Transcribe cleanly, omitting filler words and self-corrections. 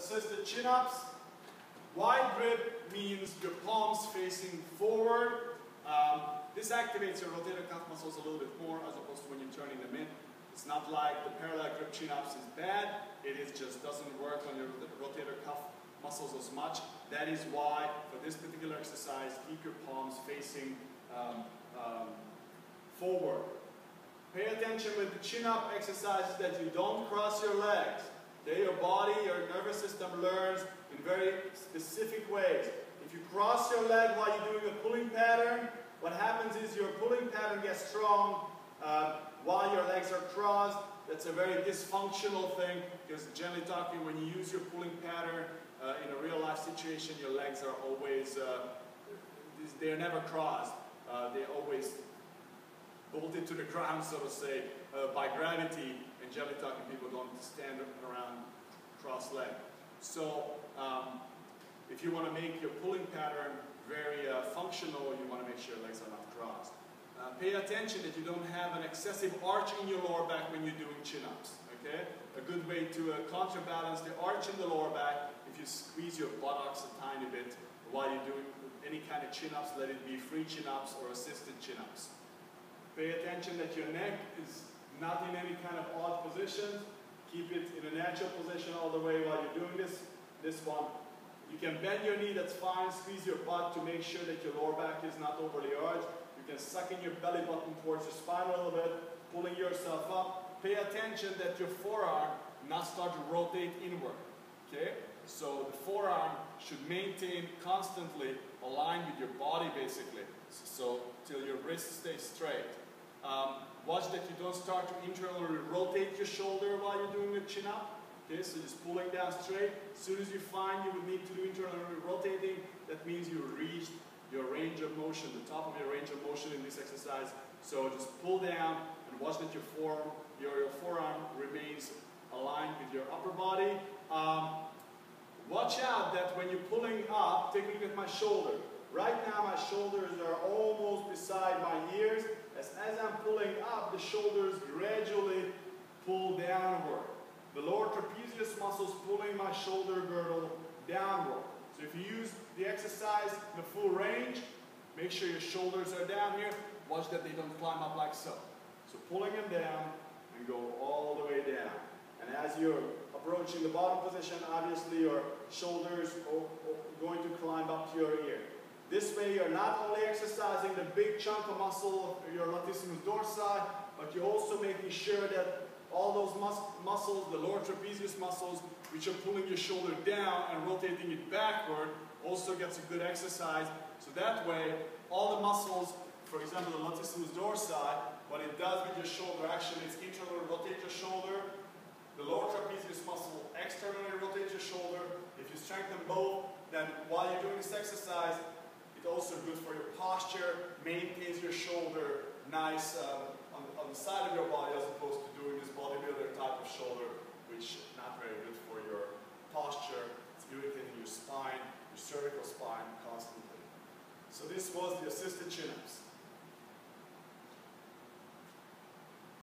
assisted chin-ups. Wide grip means your palms facing forward. This activates your rotator cuff muscles a little bit more as opposed to when you're turning them in. It's not like the parallel grip chin-ups is bad. It is just doesn't work on your rotator cuff muscles as much. That is why for this particular exercise, keep your palms facing forward. Pay attention with the chin-up exercises that you don't cross your legs. Okay, your body, your nervous system learns in very specific ways. If you cross your leg while you're doing a pulling pattern, what happens is your pulling pattern gets strong while your legs are crossed. That's a very dysfunctional thing because generally talking, when you use your pulling pattern in a real life situation, your legs are always, they're never crossed. They're always bolted to the ground, so to say, by gravity. And generally talking, people don't stand around cross-legged. So if you want to make your pulling pattern very functional, you want to make sure your legs are not crossed. Pay attention that you don't have an excessive arch in your lower back when you're doing chin-ups. Okay? A good way to counterbalance the arch in the lower back, if you squeeze your buttocks a tiny bit while you're doing any kind of chin-ups, let it be free chin-ups or assisted chin-ups. Pay attention that your neck is not in any kind of odd positions. Keep it in a natural position all the way while you're doing this one. You can bend your knee, that's fine. Squeeze your butt to make sure that your lower back is not overly arched. You can suck in your belly button towards your spine a little bit, pulling yourself up. Pay attention that your forearm not start to rotate inward. Okay? So the forearm should maintain constantly aligned with your body basically. So till your wrist stays straight. Watch that you don't start to internally rotate your shoulder while you're doing a chin-up. Okay, so just pulling down straight. As soon as you find you would need to do internally rotating, that means you reached your range of motion, the top of your range of motion in this exercise. So just pull down and watch that your forearm remains aligned with your upper body. Watch out that when you're pulling up, take a look at my shoulder. Right now my shoulders are almost beside my ears. As I'm pulling up, the shoulders gradually pull downward. The lower trapezius muscles pulling my shoulder girdle downward. So if you use the exercise in the full range, make sure your shoulders are down here. Watch that they don't climb up like so. So pulling them down and go all the way down. And as you're approaching the bottom position, obviously your shoulders are going to climb up to your ear. This way you're not only exercising the big chunk of muscle of your latissimus dorsi, but you're also making sure that all those muscles, the lower trapezius muscles, which are pulling your shoulder down and rotating it backward, also gets a good exercise. So that way, all the muscles, for example, the latissimus dorsi, what it does with your shoulder, actually it's internally rotate your shoulder. The lower trapezius muscle externally rotates your shoulder. If you strengthen both, then while you're doing this exercise, it's also good for your posture, maintains your shoulder nice on the side of your body as opposed to doing this bodybuilder type of shoulder, which is not very good for your posture. It's irritating your spine, your cervical spine constantly. So this was the assisted chin-ups.